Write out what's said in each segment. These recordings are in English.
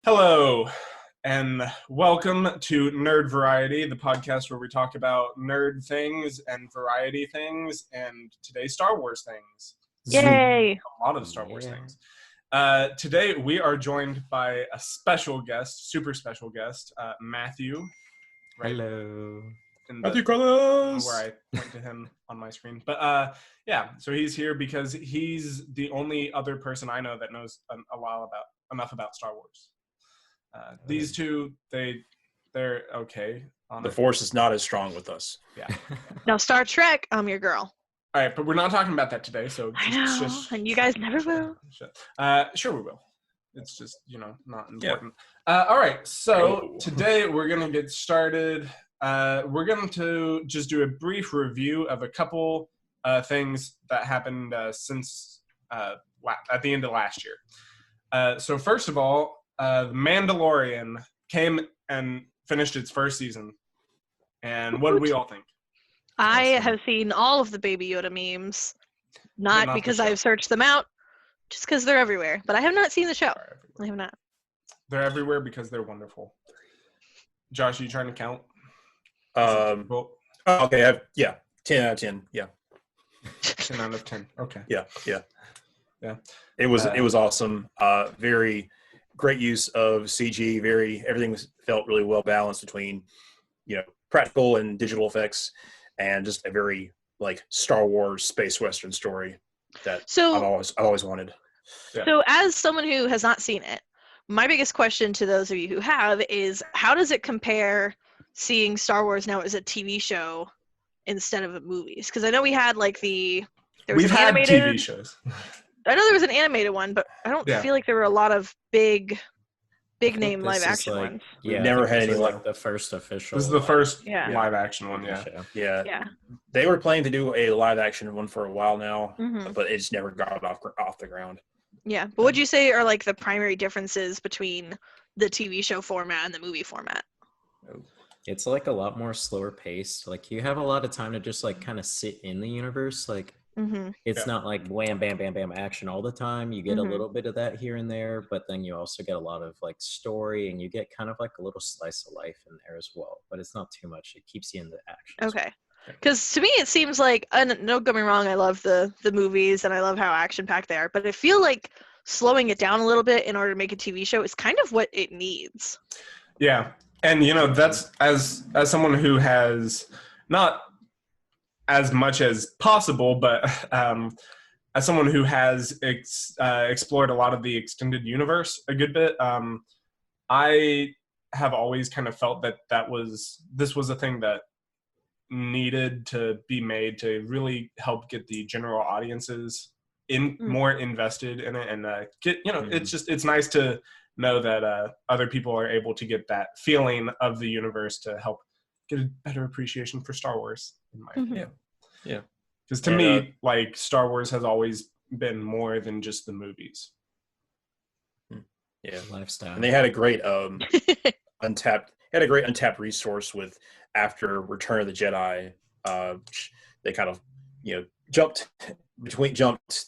Hello, and welcome to Nerd Variety, the podcast where we talk about nerd things and variety things, and today Star Wars things. Yay! A lot of Star Wars things. Today we are joined by a special guest, super special guest, Matthew. Right? Hello. Matthew Carlos! Where I point to him on my screen. But yeah, so he's here because he's the only other person I know that knows enough about Star Wars. These two, they're okay. The Force is not as strong with us. Yeah. Now Star Trek, I'm your girl. All right, but we're not talking about that today. So I know, and you guys never will. Sure we will. It's just, not important. Yeah. All right, so today we're going to get started. We're going to just do a brief review of a couple things that happened since at the end of last year. So first of all, The Mandalorian came and finished its first season. And what did we all think? I have seen all of the Baby Yoda memes, not because I've searched them out, just because they're everywhere. But I have not seen the show. I have not. They're everywhere because they're wonderful. Josh, are you trying to count? Okay, 10 out of 10, yeah. 10 out of 10, okay. Yeah. It was awesome. Very great use of CG. Everything felt really well balanced between, practical and digital effects, and just a very Star Wars space western story that I've always wanted. Yeah. So as someone who has not seen it, my biggest question to those of you who have is, how does it compare seeing Star Wars now as a TV show instead of movies? Because I know we had we've had TV shows. I know there was an animated one, but I don't feel like there were a lot of big name live action ones. Yeah, never had any the first official. This is the first live action one. Yeah. They were planning to do a live action one for a while now, but it just never got off the ground. Yeah, but what'd you say are the primary differences between the TV show format and the movie format? It's a lot more slower paced. You have a lot of time to just kind of sit in the universe. It's not wham, bam, bam, bam action all the time. You get a little bit of that here and there, but then you also get a lot of story, and you get kind of a little slice of life in there as well. But it's not too much. It keeps you in the action. Okay. Because to me it seems and don't get me wrong, I love the movies and I love how action-packed they are, but I feel like slowing it down a little bit in order to make a TV show is kind of what it needs. Yeah. And, that's as someone who has not as much as possible, but as someone who has explored a lot of the extended universe a good bit, I have always kind of felt that this was a thing that needed to be made to really help get the general audiences more invested in it, and it's nice to know that other people are able to get that feeling of the universe to help get a better appreciation for Star Wars, in my opinion. Yeah. Because to me, Star Wars has always been more than just the movies. Yeah, lifestyle. And they had a great untapped resource with after Return of the Jedi. They kind of jumped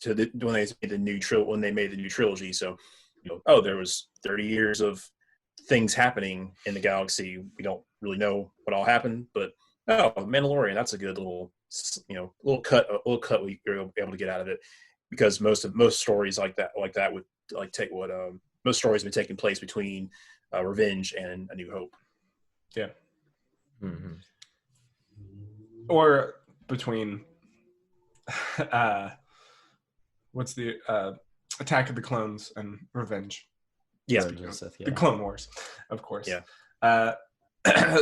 to when they made the new trilogy. So there was 30 years of things happening in the galaxy. We don't really know what all happened, but Mandalorian, that's a good little cut you're able to get out of it, because most stories like that would take what most stories have been taking place between Revenge and A New Hope. Yeah. Or between what's the Attack of the Clones and Revenge. Yeah. The Clone Wars, of course. Yeah.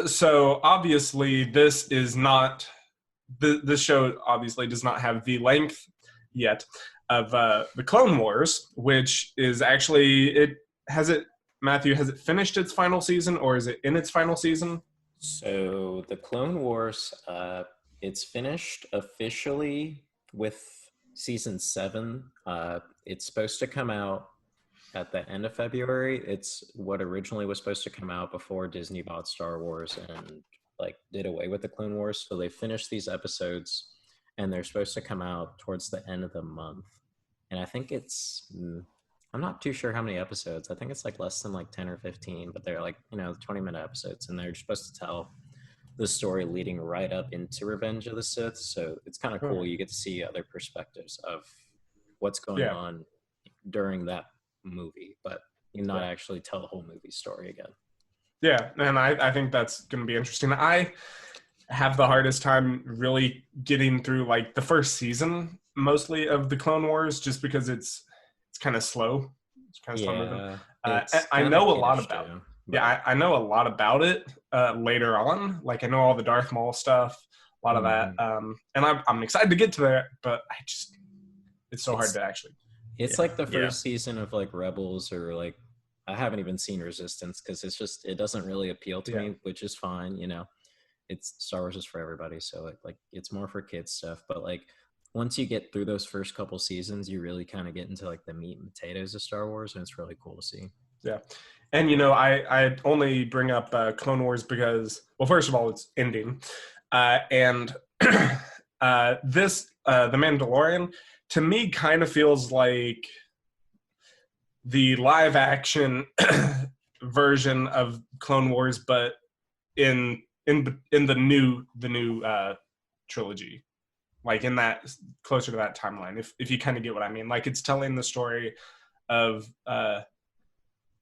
So obviously this is not this show obviously does not have the length yet of the Clone Wars, which is actually Matthew, has it finished its final season, or is it in its final season? So the Clone Wars, it's finished officially with season 7. It's supposed to come out at the end of February. It's what originally was supposed to come out before Disney bought Star Wars and did away with the Clone Wars. So they finished these episodes, and they're supposed to come out towards the end of the month. and I think it's I'm not too sure how many episodes. I think it's like less than like 10 or 15, but they're like 20-minute episodes, and they're supposed to tell the story leading right up into Revenge of the Sith. So it's kind of cool. You get to see other perspectives of what's going on during that movie, but you not actually tell the whole movie story again. Yeah, and I think that's going to be interesting. I have the hardest time really getting through like the first season mostly of the Clone Wars, just because it's kind of slow. It's kind of slow moving. I know a lot about it. Yeah, I know a lot about it later on. Like I know all the Darth Maul stuff, a lot of that, and I'm excited to get to that. But it's so hard to actually. It's like the first season of like Rebels, or like I haven't even seen Resistance because it doesn't really appeal to me, which is fine. It's Star Wars is for everybody, so like it's more for kids stuff. But like once you get through those first couple seasons, you really kind of get into like the meat and potatoes of Star Wars, and it's really cool to see. Yeah. And, I only bring up Clone Wars because, well, first of all, it's ending. And this, The Mandalorian, to me kind of feels like the live action version of Clone Wars, but in the new trilogy, like in that closer to that timeline, if you kind of get what I mean. Like it's telling the story of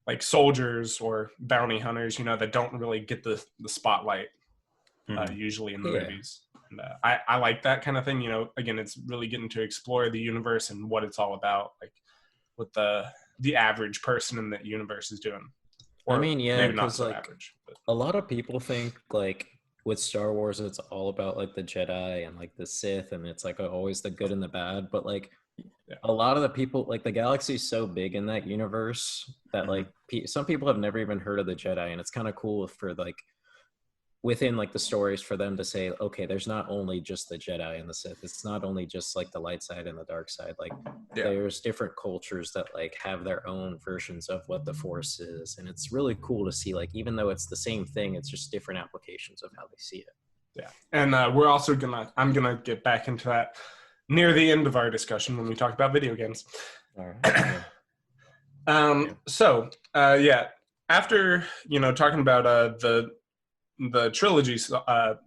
like soldiers or bounty hunters, that don't really get the spotlight usually in the movies. And I like that kind of thing. Again, it's really getting to explore the universe and what it's all about, like what the average person in the universe is doing. Or maybe not so like average. But. A lot of people think like with Star Wars, it's all about like the Jedi and like the Sith, and it's like always the good and the bad. But like a lot of the people, like the galaxy's so big in that universe that like some people have never even heard of the Jedi, and it's kind of cool for like within like the stories for them to say, okay, there's not only just the Jedi and the Sith. It's not only just like the light side and the dark side. Like there's different cultures that like have their own versions of what the Force is, and it's really cool to see. Like even though it's the same thing, it's just different applications of how they see it. Yeah, and we're also I'm gonna get back into that near the end of our discussion when we talk about video games. All right. So after talking about the trilogy, the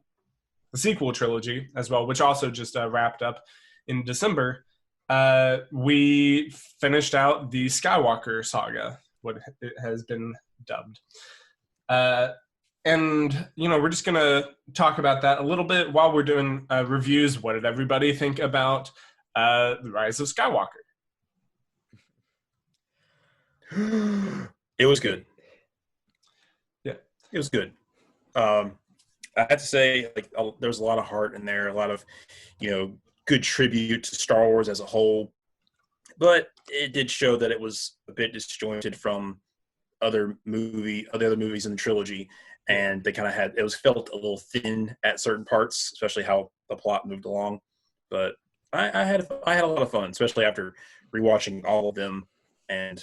sequel trilogy as well, which also just wrapped up in December, we finished out the Skywalker saga, what it has been dubbed. And, we're just going to talk about that a little bit while we're doing reviews. What did everybody think about The Rise of Skywalker? It was good. Yeah. It was good. I have to say, like, there's a lot of heart in there, a lot of, good tribute to Star Wars as a whole. But it did show that it was a bit disjointed from other movies in the trilogy, and they kind of it was felt a little thin at certain parts, especially how the plot moved along. But I had a lot of fun, especially after rewatching all of them and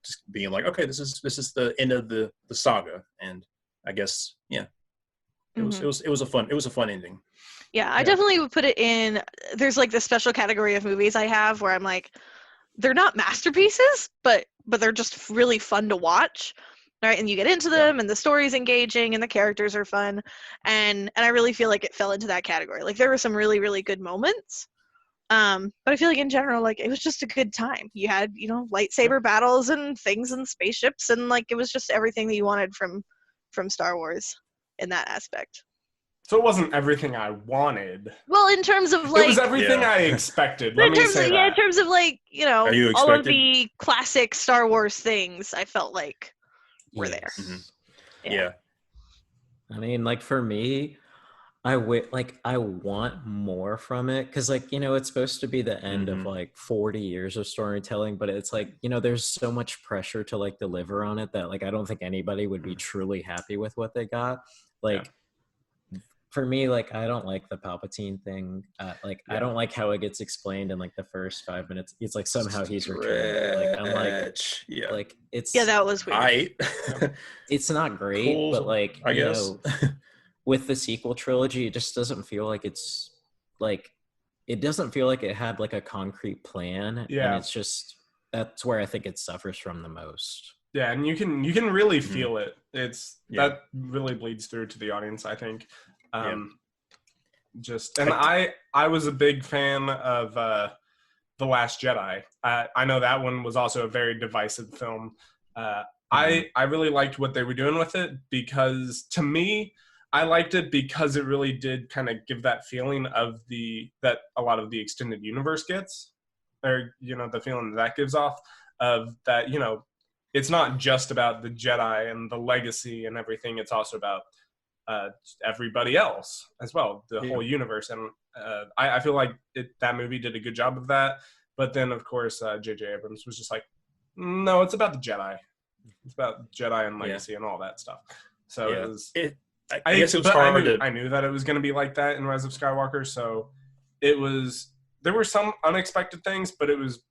just being like, okay, this is the end of the saga, and I guess it was a fun ending. Yeah, I definitely would put it in. There's like this special category of movies I have where I'm like, they're not masterpieces, but they're just really fun to watch, right? And you get into them, and the story's engaging, and the characters are fun, and I really feel like it fell into that category. Like there were some really, really good moments, but I feel like in general, like it was just a good time. You had lightsaber battles and things and spaceships, and like it was just everything that you wanted from Star Wars in that aspect. So it wasn't everything I wanted. Well, in terms of like, it was everything I expected. Let me say that. In terms of like, you all of the classic Star Wars things, I felt like were there. Mm-hmm. Yeah. I mean, like for me, I want more from it because, like, it's supposed to be the end of like 40 years of storytelling, but it's like, there's so much pressure to like deliver on it that like I don't think anybody would be truly happy with what they got. Like. For me, like, I don't like the Palpatine thing. I don't like how it gets explained in like the first 5 minutes. It's like somehow he's returned. Like, I'm like, like it's that was weird. It's not great, cool, but like I guess with the sequel trilogy, it just doesn't feel like it's like it doesn't feel like it had like a concrete plan, and Yeah. it's just that's where I think it suffers from the most. Yeah, and you can really Mhm. feel it. It's Yeah. that really bleeds through to the audience, I think. Yeah. Just and I was a big fan of The Last Jedi. I know that one was also a very divisive film. I really liked what they were doing with it, because to me, I liked it because it really did kind of give that feeling of that a lot of the extended universe gets, or the feeling that gives off of that. It's not just about the Jedi and the legacy and everything. It's also about everybody else as well, the whole universe. And I feel like that movie did a good job of that. But then, of course, J.J. Abrams was just like, no, it's about the Jedi. It's about Jedi and legacy and all that stuff. So it was. I guess it was hard. I knew that it was going to be like that in Rise of Skywalker. So it was. There were some unexpected things, but it was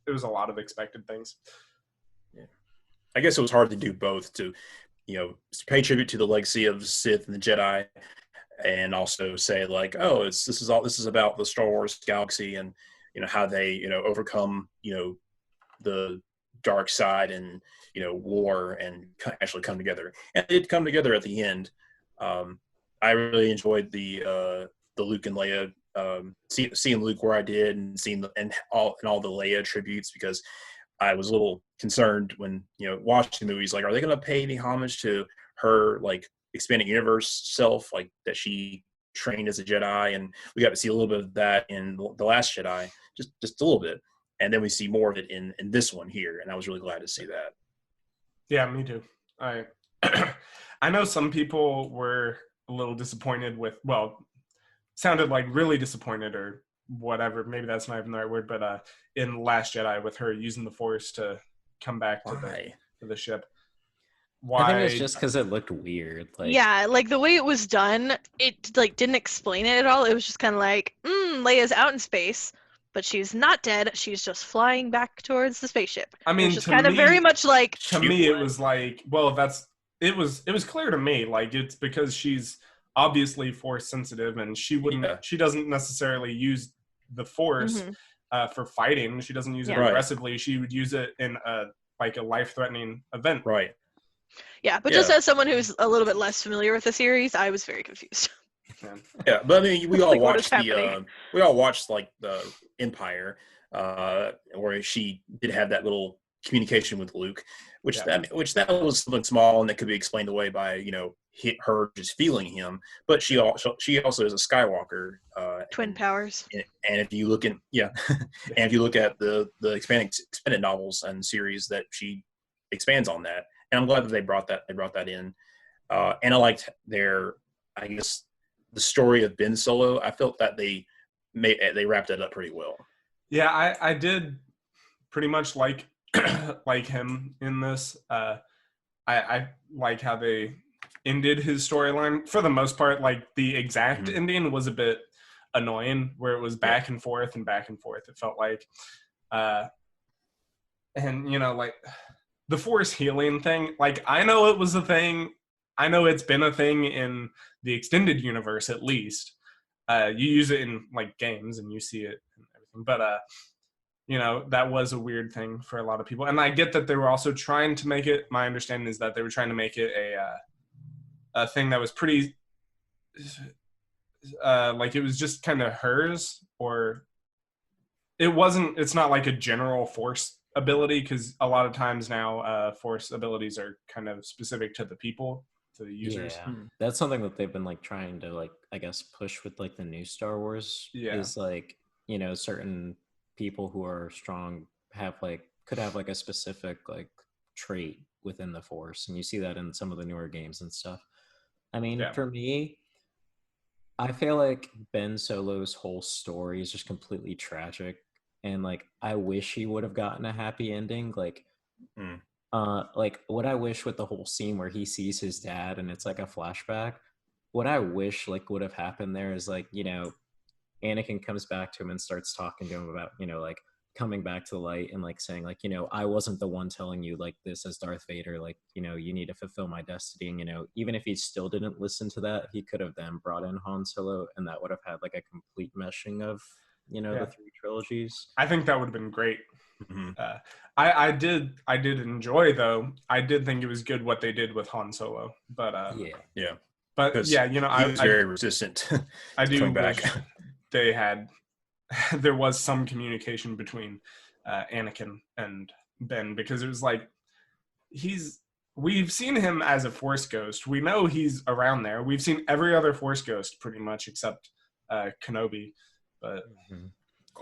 a lot of expected things. Yeah, I guess it was hard to do both, to pay tribute to the legacy of the Sith and the Jedi, and also say like, oh, this is about the Star Wars galaxy, and how they overcome the dark side and war, and actually come together. And it did come together at the end. I really enjoyed the Luke and Leia, seeing Luke where I did, and seeing all the Leia tributes, because I was a little concerned when watching the movies, like, are they going to pay any homage to her like expanded universe self, like that she trained as a Jedi? And we got to see a little bit of that in The Last Jedi, just a little bit, and then we see more of it in this one here, and I was really glad to see that. Yeah, me too. I I know some people were a little disappointed with, sounded like really disappointed or whatever. Maybe that's not even the right word, but in Last Jedi, with her using the Force to come back to the ship. Why? I think it's just because it looked weird. Yeah, like the way it was done, it like didn't explain it at all. It was just kind of like, Leia's out in space, but she's not dead. She's just flying back towards the spaceship. I mean, it was just kind of very much like. To me, it was like, it was clear to me, like, it's because she's obviously Force sensitive, and she doesn't necessarily use the Force for fighting. She doesn't use it aggressively. She would use it in a life-threatening event. Right. Yeah, but just as someone who's a little bit less familiar with the series, I was very confused. Yeah, but I mean, we all watched like the Empire, where she did have that little communication with Luke, which that was something small and that could be explained away by her just feeling him. But she also is a Skywalker. Twin powers. And if you look and if you look at the expanded novels and series, that she expands on that, and I'm glad that they brought that in. And I liked I guess, the story of Ben Solo. I felt that they wrapped it up pretty well. Yeah, I did pretty much like him in this. I like how they ended his storyline for the most part. Like, the exact ending was a bit annoying, where it was back and forth and back and forth. It felt like, and like the Force healing thing. Like, I know it was a thing. I know it's been a thing in the extended universe, at least. You use it in like games and you see it and everything, but that was a weird thing for a lot of people. And I get that they were also trying to make it. My understanding is that they were trying to make it a thing that was pretty like, it was just kind of hers, or it's not like a general Force ability, because a lot of times now Force abilities are kind of specific to the people, to the users. Yeah, that's something that they've been like trying to like, I guess, push with like the new Star Wars. Is like, certain people who are strong could have like a specific like trait within the Force, and you see that in some of the newer games and stuff. I mean, for me, I feel like Ben Solo's whole story is just completely tragic, and like I wish he would have gotten a happy ending. Like what I wish with the whole scene where he sees his dad and it's like a flashback, what I wish like would have happened there is like, Anakin comes back to him and starts talking to him about, like coming back to the light and like saying like, I wasn't the one telling you like this as Darth Vader, like, you need to fulfill my destiny. And, even if he still didn't listen to that, he could have then brought in Han Solo, and that would have had like a complete meshing of you know, the 3 trilogies. I think that would have been great. Mm-hmm. I did enjoy, though. I did think it was good what they did with Han Solo, but yeah. But yeah, you know, he was very resistant. I do coming wish back. they had. There was some communication between Anakin and Ben, because it was like we've seen him as a Force ghost. We know he's around there. We've seen every other Force ghost pretty much except Kenobi, but.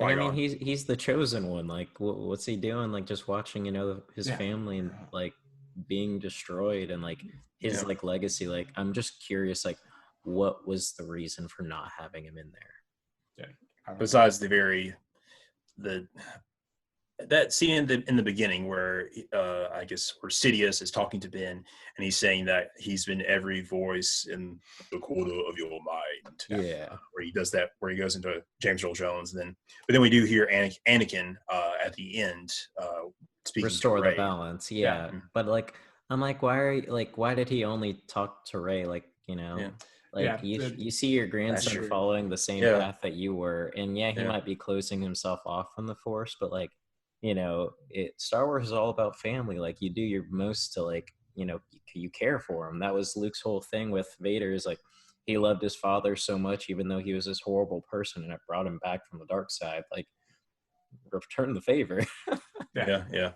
I mean, he's the chosen one. Like, what's he doing? Like, just watching, you know, his family and like being destroyed, and like his like legacy. Like, I'm just curious, like, what was the reason for not having him in there? Yeah. Besides that scene in the beginning where I guess where Sidious is talking to Ben, and he's saying that he's been every voice in the corner of your mind. Yeah. Where he does that, where he goes into James Earl Jones, but then we do hear Anakin at the end speaking restore to the Rey. balance. Yeah. But like, I'm like, why did he only talk to Rey? Like, you know, like you see your grandson following the same path that you were, and he might be closing himself off from the Force, but like, you know, Star Wars is all about family. Like, you do your most to, like, you know, you care for him. That was Luke's whole thing with Vader, is like he loved his father so much, even though he was this horrible person, and it brought him back from the dark side. Like, return the favor. Yeah.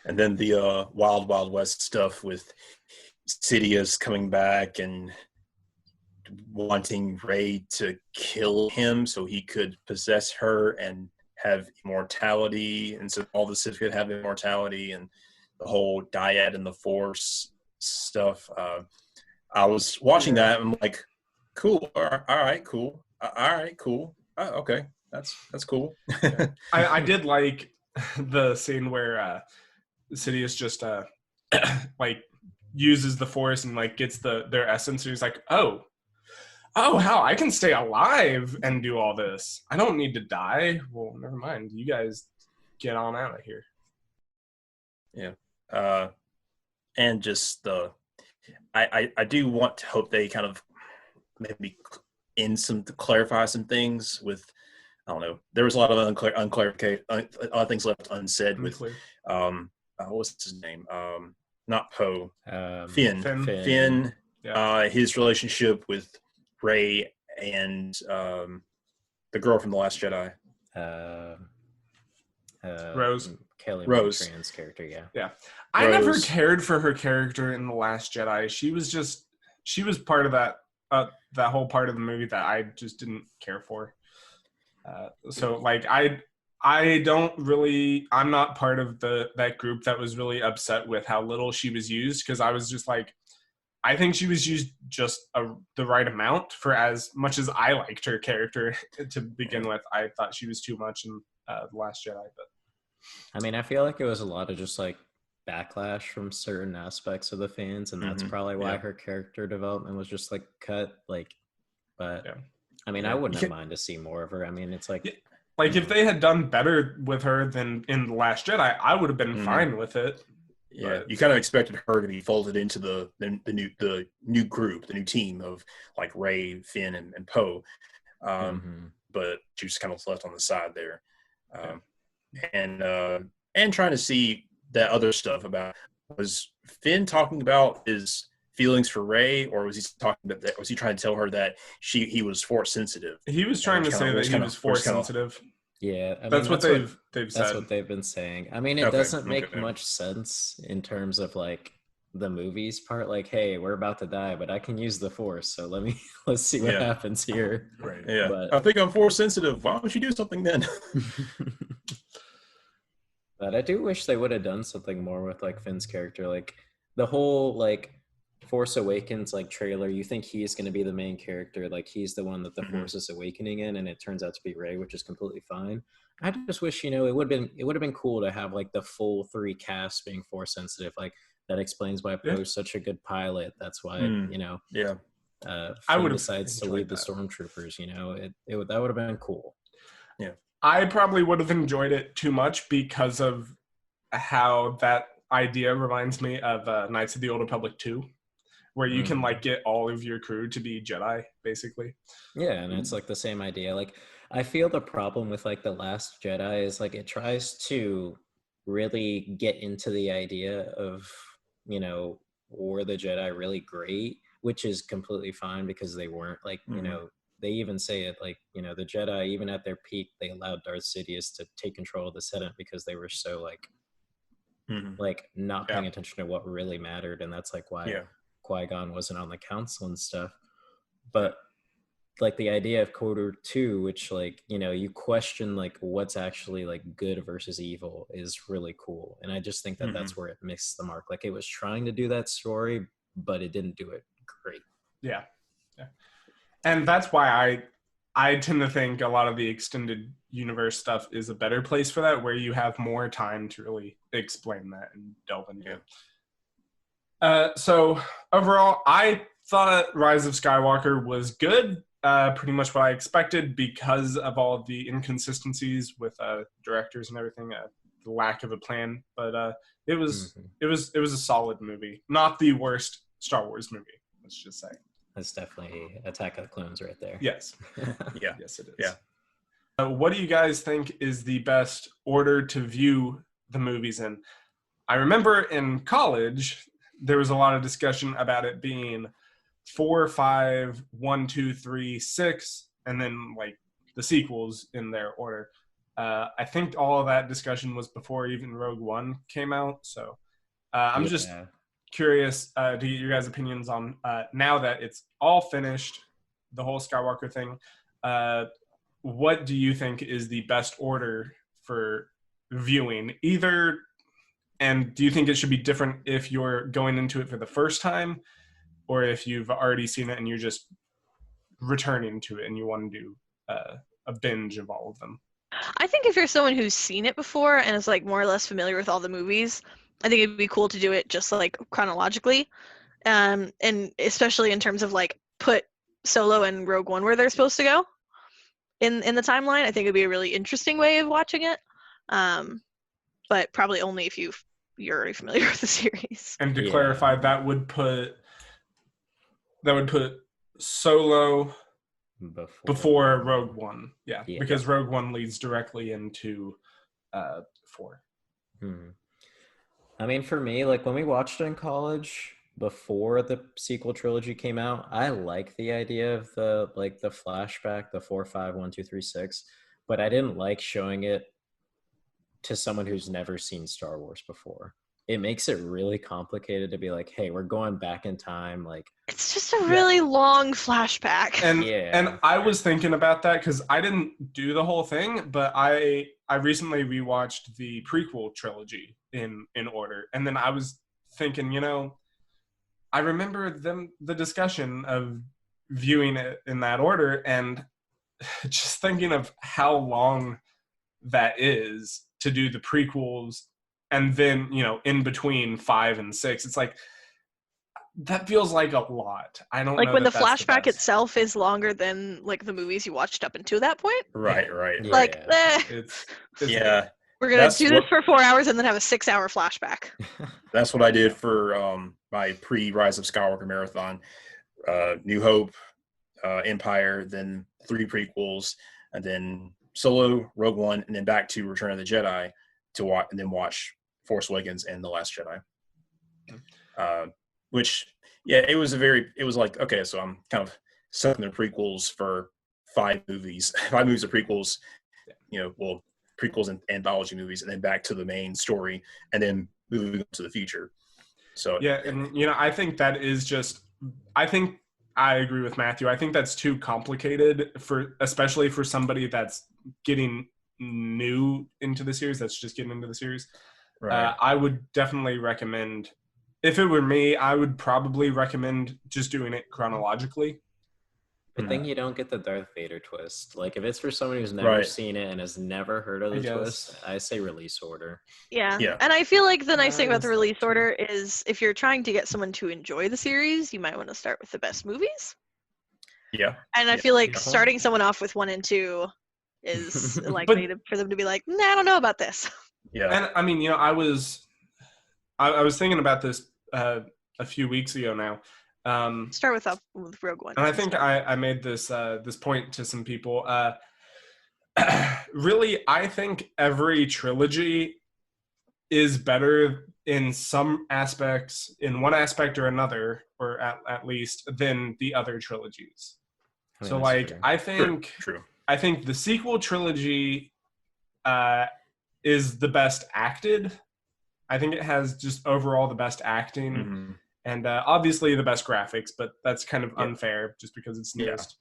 And then the Wild Wild West stuff with Sidious coming back and wanting Rey to kill him so he could possess her and have immortality, and so all the Sith could have immortality, and the whole dyad and the Force stuff. I was watching that, and I'm like, cool, all right, cool, okay, that's cool. I did like the scene where Sidious just like uses the Force and like gets their essence, and he's like, oh, how I can stay alive and do all this. I don't need to die. Well, never mind. You guys get on out of here. Yeah. And just I do want to hope they kind of maybe clarify some things with, I don't know. There was a lot of unclarification, a lot of things left unsaid with what's his name? Not Poe. Finn. Yeah. His relationship with Rey and the girl from The Last Jedi. Rose. Kelly Rose. Trans character, yeah. Yeah. I never cared for her character in The Last Jedi. She was part of that whole part of the movie that I just didn't care for. So like I'm not part of that group that was really upset with how little she was used, because I was just like, I think she was used just the right amount for as much as I liked her character to begin with. I thought she was too much in The Last Jedi. But I mean, I feel like it was a lot of just like backlash from certain aspects of the fans, and that's probably why her character development was just like cut. Like, but I mean, I wouldn't have minded to see more of her. I mean, it's like if they had done better with her than in The Last Jedi, I would have been fine with it. Yeah, you kind of expected her to be folded into the new group, the new team of like Rey, Finn, and Poe, but she was kind of left on the side there, and trying to see that other stuff about, was Finn talking about his feelings for Rey, or was he trying to tell her that he was Force sensitive? He was trying to say that he was Force sensitive. Yeah, I mean, that's what they've said. That's what they've been saying. I mean, it doesn't make much sense in terms of like the movies part. Like, hey, we're about to die, but I can use the Force, so let's see what happens here. Right. Yeah. But I think I'm Force sensitive. Why don't you do something then? But I do wish they would have done something more with like Finn's character, like the whole like Force Awakens like trailer. You think he's going to be the main character, like he's the one that the Force is awakening in, and it turns out to be Rey, which is completely fine. I just wish, it would have been cool to have like the full 3 cast being Force sensitive. Like that explains why Poe's such a good pilot. That's why I would decides to lead the stormtroopers. That would have been cool. Yeah, I probably would have enjoyed it too much because of how that idea reminds me of Knights of the Old Republic 2. Where you can like get all of your crew to be Jedi, basically. Yeah, and it's like the same idea. Like I feel the problem with like The Last Jedi is like it tries to really get into the idea of, you know, were the Jedi really great, which is completely fine because they weren't. Like, you know, they even say it like, you know, the Jedi, even at their peak, they allowed Darth Sidious to take control of the Senate because they were so like not paying attention to what really mattered, and that's like why Qui-Gon wasn't on the council and stuff. But like the idea of KOTOR 2, which like, you know, you question like what's actually like good versus evil, is really cool. And I just think that that's where it missed the mark. Like it was trying to do that story, but it didn't do it great. Yeah. And that's why I tend to think a lot of the extended universe stuff is a better place for that, where you have more time to really explain that and delve into it. So overall, I thought Rise of Skywalker was good. Pretty much what I expected because of all of the inconsistencies with directors and everything, the lack of a plan. But it was a solid movie, not the worst Star Wars movie. Let's just say that's definitely Attack of the Clones right there. Yes, yes it is. Yeah. What do you guys think is the best order to view the movies in? I remember in college there was a lot of discussion about it being 4, 5, 1, 2, 3, 6, and then like the sequels in their order. I think all of that discussion was before even Rogue One came out. So I'm just curious to get your guys' opinions on now that it's all finished, the whole Skywalker thing. What do you think is the best order for viewing? Either, and do you think it should be different if you're going into it for the first time, or if you've already seen it and you're just returning to it and you want to do a binge of all of them? I think if you're someone who's seen it before and is like more or less familiar with all the movies, I think it'd be cool to do it just like chronologically, and especially in terms of like put Solo and Rogue One where they're supposed to go in the timeline. I think it'd be a really interesting way of watching it, but probably only if you're already familiar with the series. And to clarify, that would put Solo before Rogue One. Yeah, because Rogue One leads directly into 4. I mean, for me, like when we watched it in college before the sequel trilogy came out, I like the idea of the flashback, the 4, 5, 1, 2, 3, 6, but I didn't like showing it to someone who's never seen Star Wars before. It makes it really complicated to be like, hey, we're going back in time. Like, it's just a really long flashback. And I was thinking about that because I didn't do the whole thing, but I recently rewatched the prequel trilogy in order, and then I was thinking, you know, I remember the discussion of viewing it in that order, and just thinking of how long that is to do the prequels. And then, you know, in between 5 and 6, it's like, that feels like a lot. I don't like know when the that's flashback the itself is longer than like the movies you watched up until that point. Right. Like, it's we're gonna do this for 4 hours and then have a 6-hour flashback. That's what I did for my pre-Rise of Skywalker marathon. New Hope, Empire, then 3 prequels, and then Solo, Rogue One, and then back to Return of the Jedi to watch, and then watch Force Awakens and The Last Jedi. Which, it was like, okay, so I'm kind of stuck in the prequels for 5 movies of prequels, you know, well, prequels and anthology movies, and then back to the main story, and then moving to the future. So and you know, I think that is just, I think I agree with Matthew. I think that's too complicated especially for somebody that's getting new into the series, that's just getting into the series. Right. I would definitely recommend, if it were me, I would probably recommend just doing it chronologically. But then you don't get the Darth Vader twist. Like if it's for someone who's never seen it and has never heard of the twist, I say release order. Yeah. And I feel like the nice thing about the release order is if you're trying to get someone to enjoy the series, you might want to start with the best movies. Yeah. And I feel like starting someone off with 1 and 2 is likely for them to be like, nah, I don't know about this. Yeah. And I mean, you know, I was thinking about this a few weeks ago now. Start with Rogue One. And I think I made this point to some people. really, I think every trilogy is better in some aspects, in one aspect or another, or at least, than the other trilogies. I mean, So, that's like, fair. True. I think the sequel trilogy is the best acted. I think it has just overall the best acting. Mhm. And obviously the best graphics, but that's kind of unfair just because it's Yeah. newest.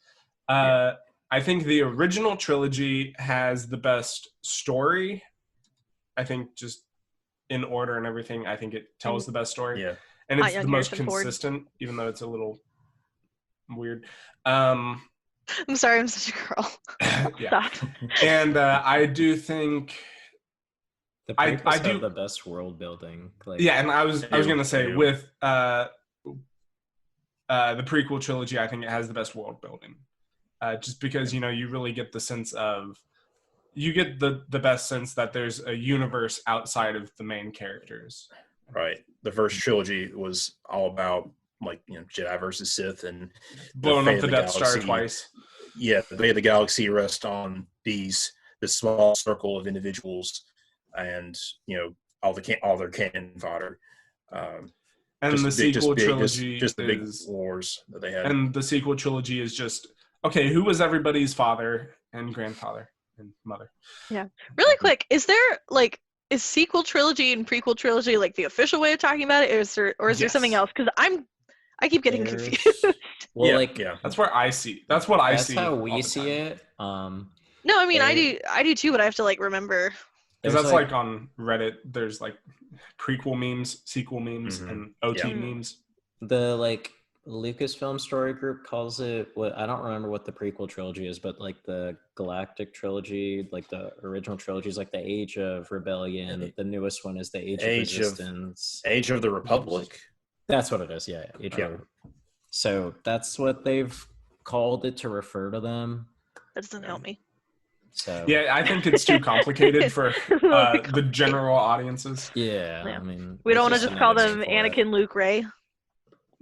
I think the original trilogy has the best story. I think just in order and everything, I think it tells the best story. Yeah. And it's Young the most Harrison Ford. consistent, even though it's a little weird. I'm sorry, I'm such a girl. Yeah. Stop. And I do think The I prequels do- have the best world building. Like, yeah, and I was gonna say do. with the prequel trilogy, I think it has the best world building. Just because you really get the sense of the best sense that there's a universe outside of the main characters. Right. The first trilogy was all about Jedi versus Sith and Blowing fate up the of Death Star galaxy. twice. Yeah, the fate of the galaxy rests on this small circle of individuals, and all their cannon fodder. And the sequel trilogy just the big is wars that they had. and the sequel trilogy is just okay. Who was everybody's father and grandfather and mother? Really quick, is there is sequel trilogy and prequel trilogy like the official way of talking about it, or is there something Yes. else? Because I keep getting there's- confused. Well, yeah. That's where I see. That's what I that's see. how all we the see time. it. No, I mean They- I do too, but I have to remember. Because there's that's like on Reddit. There's prequel memes, sequel memes, Mhm. and OT Yeah. memes. the Lucasfilm story group calls it what I don't remember what the prequel trilogy is, but the Galactic trilogy, the original trilogy is the Age of Rebellion. The newest one is the Age of Age of- Resistance. Age of the Republic. That's what it is. Yeah, Age Yeah. of. So that's what they've called it to refer to them. That doesn't help me. So Yeah, I think it's too complicated for the Complicated. general audiences. yeah, Yeah. I mean, We don't it's want to just another call them name for it. Anakin, Luke, Ray.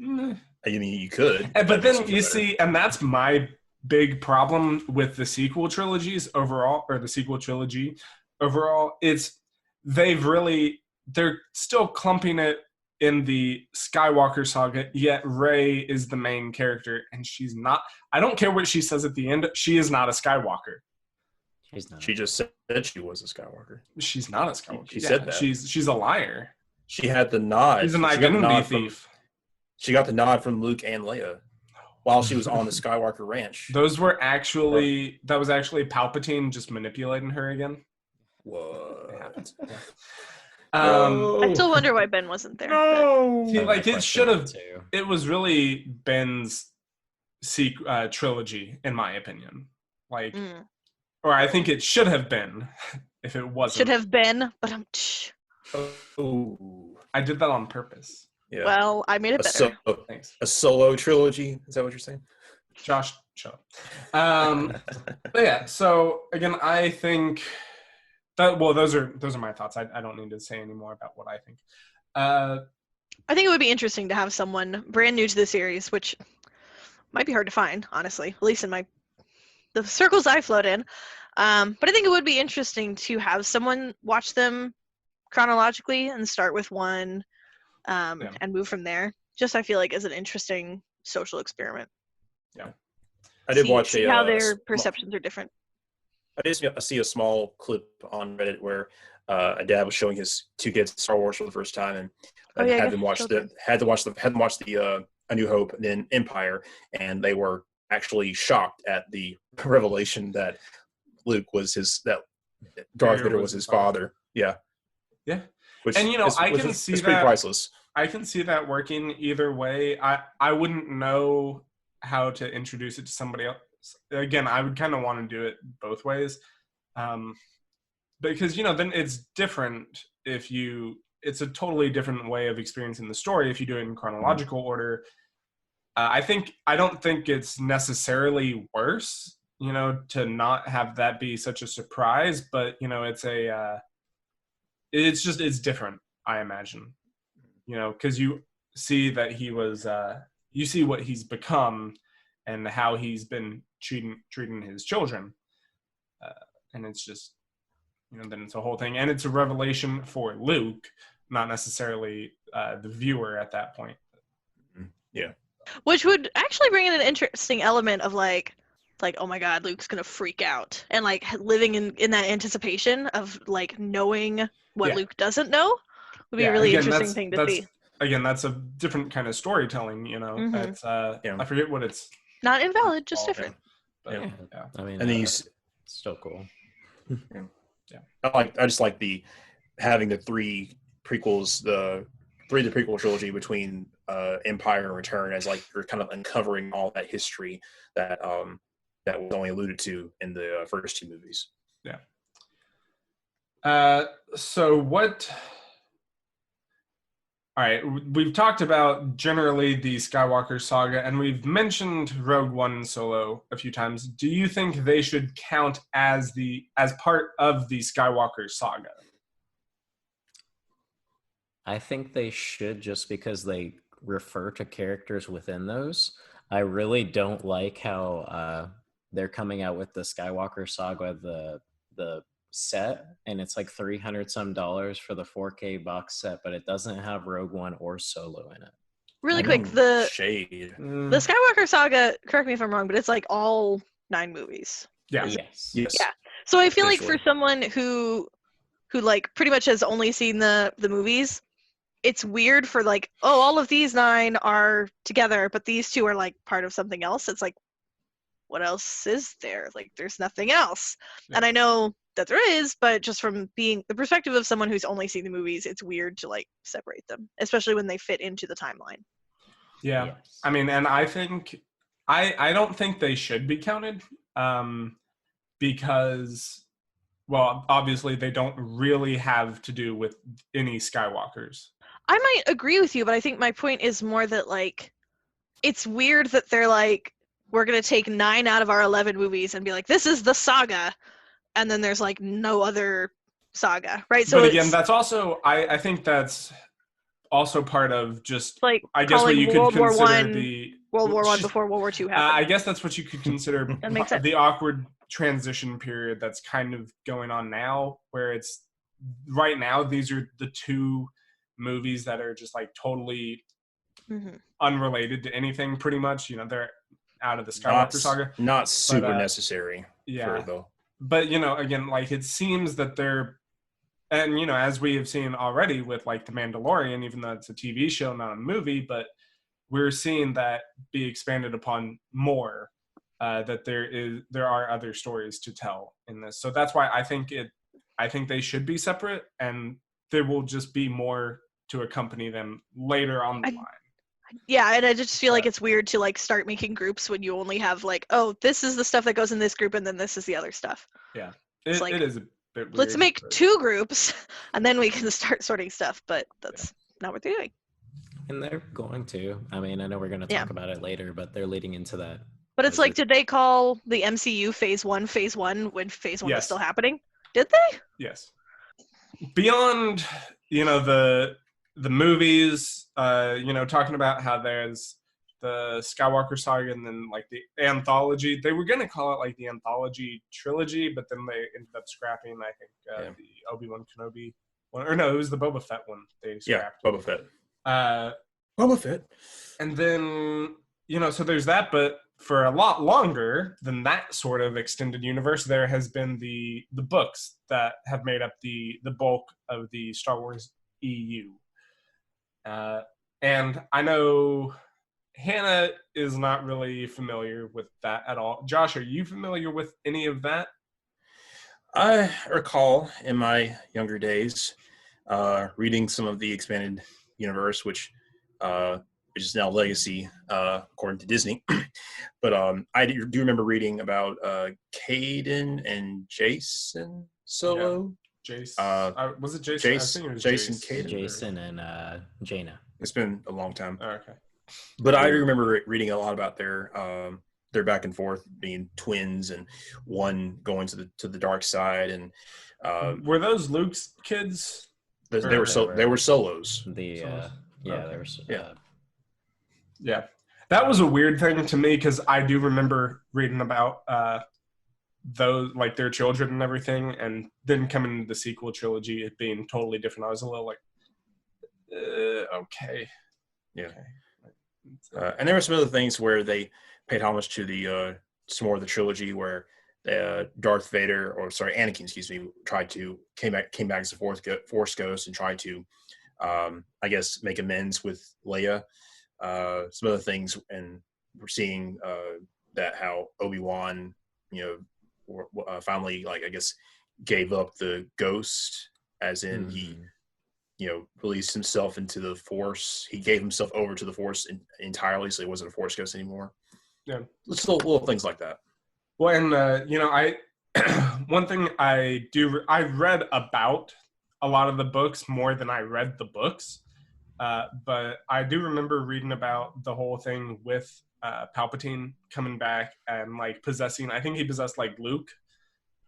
I mean, you could. But that makes then feel you better. see, and that's my big problem with the sequel trilogies overall, or the sequel trilogy overall. They're still clumping it in the Skywalker saga, yet Rey is the main character, and she's not. I don't care what she says at the end. She is not a Skywalker. She's not. She just said she was a Skywalker. She's not a Skywalker. She said that. She's a liar. She had the nod. She's an She got the identity nod from- thief. She got the nod from Luke and Leia while she was on the Skywalker Ranch. That was actually Palpatine just manipulating her again. What? It happens. I still wonder why Ben wasn't there. No. See, I it question should that have. too. It was really Ben's trilogy, in my opinion. Mm. Or I think it should have been, if it wasn't. Should have been, but Oh. I did that on purpose. Yeah. well, I made it better. Thanks, A solo trilogy? Is that what you're saying? Josh. Shut up. But yeah. So again, I think that. Well, those are my thoughts. I don't need to say any more about what I think. I think it would be interesting to have someone brand new to the series, which might be hard to find, honestly, at least in the circles I float in. But I think it would be interesting to have someone watch them chronologically and start with one and move from there. Just I feel like as an interesting social experiment. I did watch see a how their perceptions are different. I did see a small clip on Reddit where a dad was showing his two kids Star Wars for the first time, and I had guess them watch children. the A New Hope, and then Empire, and they were actually shocked at the revelation that Darth Vader was his father. Yeah. Yeah. Which And, I can see it's pretty that- priceless. I can see that working either way. I wouldn't know how to introduce it to somebody else. Again, I would kind of want to do it both ways. Because, then it's different it's a totally different way of experiencing the story if you do it in chronological order. I don't think it's necessarily worse, to not have that be such a surprise, but, it's different, I imagine. Because you see that you see what he's become and how he's been treating his children. and it's just, then it's a whole thing, and it's a revelation for Luke, not necessarily the viewer at that point. Yeah. Which would actually bring in an interesting element of like, oh my God, Luke's gonna freak out, and like living in that anticipation of like knowing what Luke doesn't know would be a really interesting thing to see. Again, that's a different kind of storytelling, It's I forget what it's. Not invalid, just different. But, I mean, and still cool. Yeah. I just like having the three prequels, the prequel trilogy between Empire and Return, as like you're kind of uncovering all that history that was only alluded to in the first two movies. Yeah. So what? All right, we've talked about generally the Skywalker saga, and we've mentioned Rogue One and Solo a few times. Do you think they should count as part of the Skywalker saga? I think they should, just because they refer to characters within those. I really don't like how they're coming out with the Skywalker saga, the set, and it's like $300 some for the 4K box set, but it doesn't have Rogue One or Solo in it. Really quick, the shade. The Skywalker saga, correct me if I'm wrong, but it's like all 9 movies. Yeah. Yes. Yeah. So I feel like for someone who like pretty much has only seen the movies, it's weird for like, oh, all of these 9 are together, but these 2 are like part of something else. It's like, what else is there? Like, there's nothing else. Yeah. And I know that there is, but just from being the perspective of someone who's only seen the movies, it's weird to like separate them, especially when they fit into the timeline. Yeah. Yes. I mean, and I think I don't think they should be counted because, well, obviously they don't really have to do with any Skywalkers. I might agree with you, but I think my point is more that like it's weird that they're like, we're going to take 9 out of our 11 movies and be like, this is the saga. And then there's like no other saga, right? So but again, that's also, I think that's also part of just, like, I guess what you could World consider War I, the... World War I before World War II happened. I guess that's what you could consider that makes sense. The awkward transition period that's kind of going on now, where it's, right now, these are the 2 movies that are just like totally unrelated to anything, pretty much. They're out of the Skywalker saga. Not super necessary. Yeah. But, again, like it seems that they're, and, as we have seen already with like The Mandalorian, even though it's a TV show, not a movie, but we're seeing that be expanded upon more, that there are other stories to tell in this. So that's why I think they should be separate, and there will just be more to accompany them later on the line. Yeah, and I just feel like it's weird to like start making groups when you only have like, oh, this is the stuff that goes in this group, and then this is the other stuff. Yeah, it is a bit weird. Let's make 2 groups, and then we can start sorting stuff. But that's not what they're doing. And they're going to. I mean, I know we're going to talk about it later, but they're leading into that. But it's like, did they call the MCU Phase 1 when Phase 1 was still happening? Did they? Yes. Beyond, the movies, talking about how there's the Skywalker saga and then like the anthology. They were going to call it like the anthology trilogy, but then they ended up scrapping, I think, the Obi-Wan Kenobi one. Or no, it was the Boba Fett one they scrapped. Yeah, Boba Fett. Boba Fett. And then, so there's that, but for a lot longer than that sort of extended universe, there has been the books that have made up the bulk of the Star Wars EU. And I know Hannah is not really familiar with that at all. Josh, are you familiar with any of that? I recall in my younger days reading some of the expanded universe, which is now Legacy, according to Disney. But I do remember reading about Caden and Jason Solo. Yeah. Jace. Was it Jason? I think it was Jason, Caden. Jason and Jaina. It's been a long time. Oh, okay. But I remember reading a lot about their back and forth being twins and one going to the dark side. And were those Luke's kids? They were Solos. Yeah. That was a weird thing to me because I do remember reading about those, like their children and everything, and then coming to the sequel trilogy, it being totally different. I was a little like, okay. Yeah. Okay. And there were some other things where they paid homage to the some more of the trilogy where Darth Vader, or sorry, Anakin, excuse me, came back as a Force ghost and tried to, I guess, make amends with Leia. Some other things, and we're seeing that how Obi-Wan, finally, like, I guess, gave up the ghost, as in he, released himself into the Force. He gave himself over to the Force entirely, so he wasn't a Force ghost anymore. Yeah, just little things like that. Well, and I one thing I read about a lot of the books more than I read the books, but I do remember reading about the whole thing with Palpatine coming back and like possessing. I think he possessed like Luke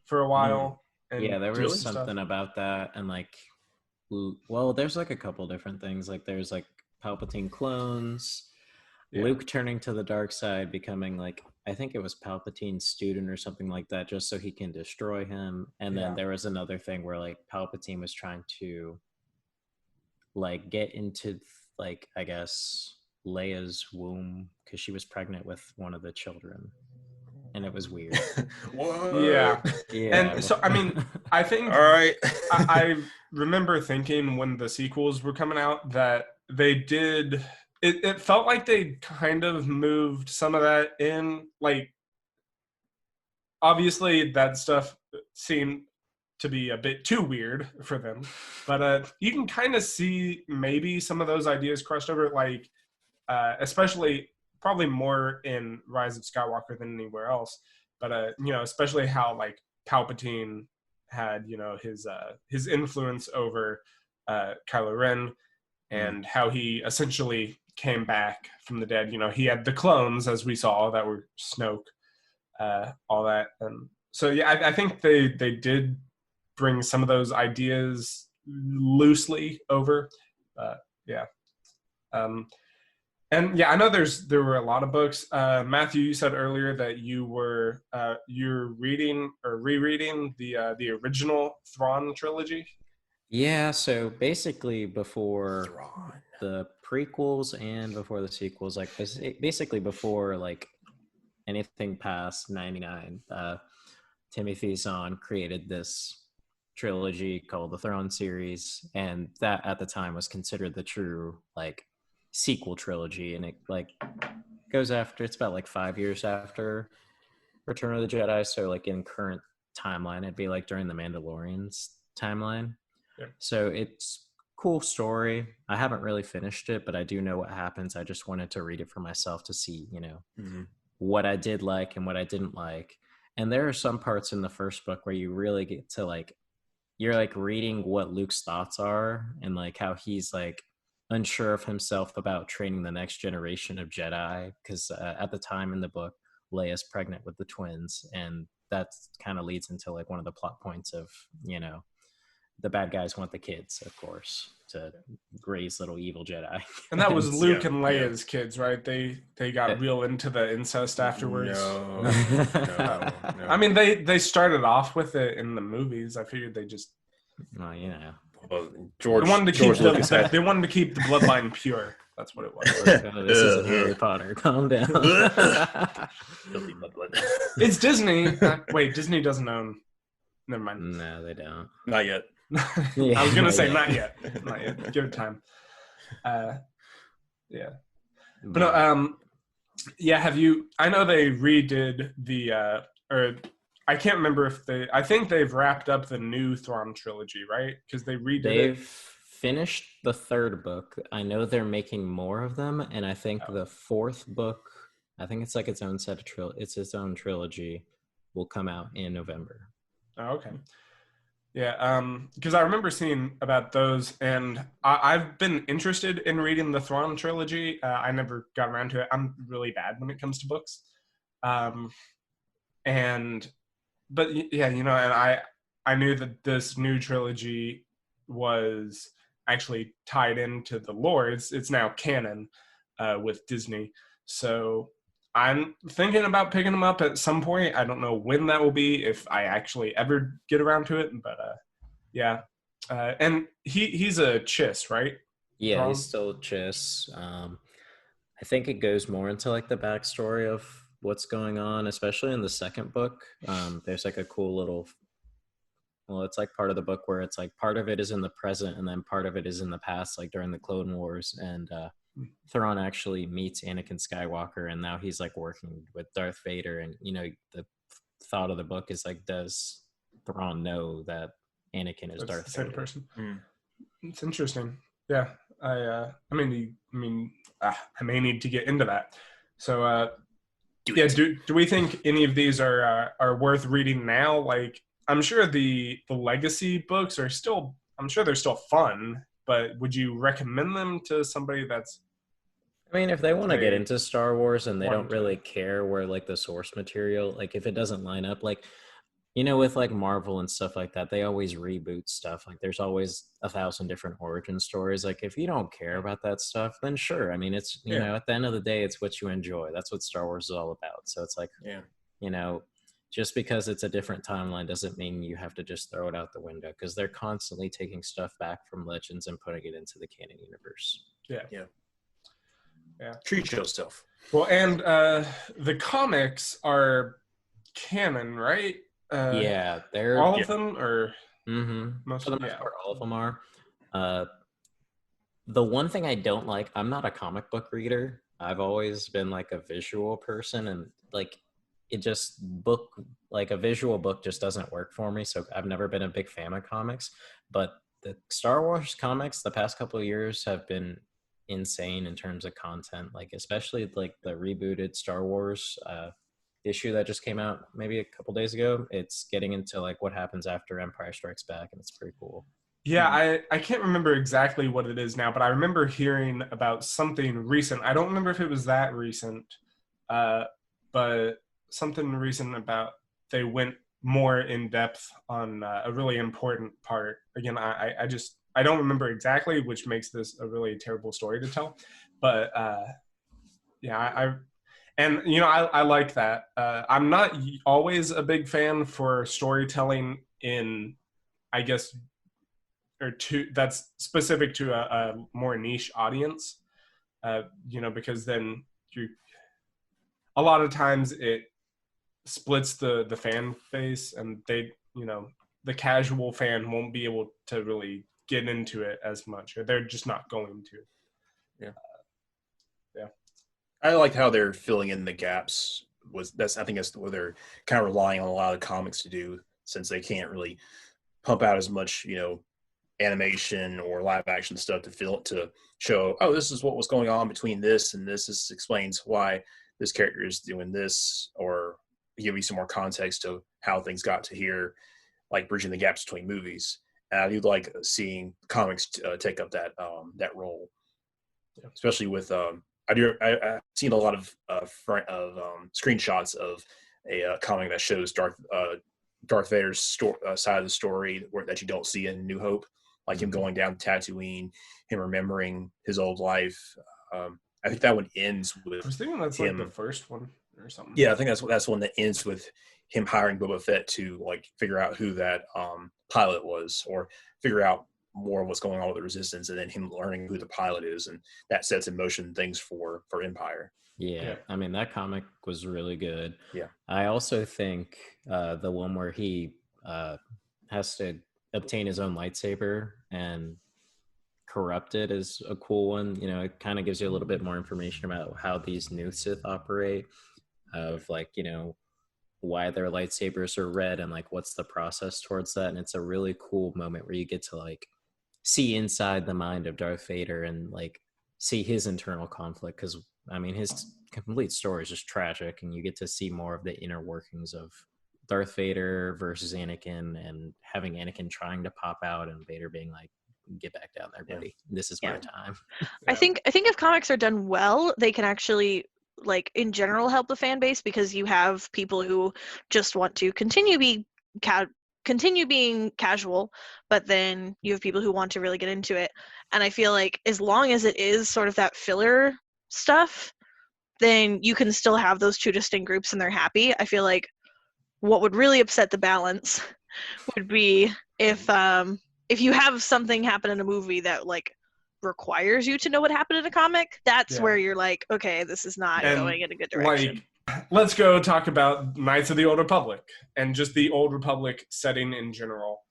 for a while. And yeah, there was something about that, and like, well, there's like a couple different things. Like there's like Palpatine clones, Luke turning to the dark side, becoming like, I think it was Palpatine's student or something like that, just so he can destroy him. And then there was another thing where like Palpatine was trying to like get into like, I guess, Leia's womb because she was pregnant with one of the children. And it was weird. Yeah. And so, I mean, I think, all right. I remember thinking when the sequels were coming out that they did, it felt like they kind of moved some of that in. Like, obviously that stuff seemed to be a bit too weird for them, but you can kind of see maybe some of those ideas crossed over, like, especially probably more in Rise of Skywalker than anywhere else, but especially how like Palpatine had his influence over Kylo Ren, and how he essentially came back from the dead. He had the clones, as we saw, that were Snoke, all that, and so I think they did bring some of those ideas loosely over, and I know there were a lot of books. Matthew, you said earlier that you're reading or rereading the original Thrawn trilogy. Yeah, so basically before the prequels and before the sequels, like basically before like anything past 99, Timothy Zahn created this trilogy called the Thrawn series, and that at the time was considered the true like sequel trilogy, and it like goes after, it's about like 5 years after Return of the Jedi, so like in current timeline it'd be like during the Mandalorian's timeline. So it's cool story. I haven't really finished it, but I do know what happens. I just wanted to read it for myself to see what I did like and what I didn't like. And there are some parts in the first book where you really get to like, you're like reading what Luke's thoughts are, and like how he's like unsure of himself about training the next generation of Jedi, because at the time in the book, Leia's pregnant with the twins, and that kind of leads into like one of the plot points of, the bad guys want the kids, of course, to raise little evil Jedi. And that was Luke and Leia's kids, right? They got real into the incest afterwards. No. I mean, they started off with it in the movies. I figured they just, well, George they wanted to keep Lucas they wanted to keep the bloodline pure. That's what it was. Oh, this isn't Harry Potter. Calm down. It's Disney. Wait, Disney doesn't own. Never mind. No, they don't. Not yet. I was gonna say not yet. Not yet. Give it time. But no, have you? I know they redid the or I can't remember if I think they've wrapped up the new Thrawn trilogy, right? Because they've finished the third book. I know they're making more of them, and I think the fourth book, I think it's like its own set of it's its own trilogy, will come out in November. Oh, okay. Yeah, because I remember seeing about those, and I've been interested in reading the Thrawn trilogy. I never got around to it. I'm really bad when it comes to books, and I knew that this new trilogy was actually tied into the lore. It's now canon with Disney, so I'm thinking about picking them up at some point. I don't know when that will be, if I actually ever get around to it. But yeah, and he's a Chiss, right? Yeah, he's still Chiss. I think it goes more into like the backstory of what's going on, especially in the second book. There's like a cool little, well, it's like part of the book where it's like part of it is in the present and then part of it is in the past, like during the Clone Wars. And Thrawn actually meets Anakin Skywalker, and now he's like working with Darth Vader. And you know, the thought of the book is like, does Thrawn know that Anakin is Darth the same Vader? person? It's interesting. Yeah, I may need to get into that. So do we think any of these are worth reading now? Like, I'm sure the legacy books are still, I'm sure they're still fun, but would you recommend them to somebody that's, I mean, if they want to get into Star Wars and they don't really care where like the source material, like if it doesn't line up, like, you know, with like Marvel and stuff like that, they always reboot stuff. Like there's always 1,000 different origin stories. Like if you don't care about that stuff, then sure. I mean, it's, you know, at the end of the day, it's what you enjoy. That's what Star Wars is all about. So it's like, you know, just because it's a different timeline doesn't mean you have to just throw it out the window, because they're constantly taking stuff back from Legends and putting it into the canon universe. Yeah. Treat yourself. Well, and the comics are canon, right? Yeah, they're all of them, or most of them. All of them are. The one thing I don't like, I'm not a comic book reader. I've always been like a visual person, and like it just like a visual book just doesn't work for me. So I've never been a big fan of comics, but the Star Wars comics the past couple of years have been insane in terms of content, like especially like the rebooted Star Wars issue that just came out maybe a couple days ago. It's getting into like what happens after Empire Strikes Back, and it's pretty cool. Yeah, I can't remember exactly what it is now, but I remember hearing about something recent. I don't remember if it was that recent, but something recent about they went more in depth on a really important part. Again, I don't remember exactly, which makes this a really terrible story to tell. But and you know, I like that. I'm not always a big fan for storytelling in, I guess, that's specific to a more niche audience. You know, because then a lot of times it splits the fan base, and they, you know, the casual fan won't be able to really get into it as much, or they're just not going to. I like how they're filling in the gaps. I think that's what they're kind of relying on a lot of comics to do, since they can't really pump out as much, you know, animation or live action stuff to show, oh, this is what was going on between this and this. This explains why this character is doing this, or give you some more context to how things got to here, like bridging the gaps between movies. And I do like seeing comics take up that role, especially with I've seen a lot of screenshots of a comic that shows Darth Vader's side of the story that you don't see in New Hope, like him going down Tatooine, him remembering his old life. I think that one ends with. I was thinking that's him, like the first one or something. Yeah, I think that's one that ends with him hiring Boba Fett to like figure out who that pilot was, or figure out more of what's going on with the Resistance, and then him learning who the pilot is, and that sets in motion things for Empire. Yeah, I mean, that comic was really good. Yeah, I also think the one where he has to obtain his own lightsaber and corrupt it is a cool one. You know, it kind of gives you a little bit more information about how these new Sith operate, of like, you know, why their lightsabers are red and like what's the process towards that. And it's a really cool moment where you get to like see inside the mind of Darth Vader and like see his internal conflict, because I mean his complete story is just tragic, and you get to see more of the inner workings of Darth Vader versus Anakin, and having Anakin trying to pop out and Vader being like, get back down there, buddy. This is my time. I think if comics are done well, they can actually, like, in general, help the fan base, because you have people who just want to continue being casual, but then you have people who want to really get into it. And I feel like as long as it is sort of that filler stuff, then you can still have those two distinct groups and they're happy. I feel like what would really upset the balance would be if you have something happen in a movie that like requires you to know what happened in a comic. That's where you're like, okay, this is not going in a good direction. Like, let's go talk about Knights of the Old Republic and just the Old Republic setting in general.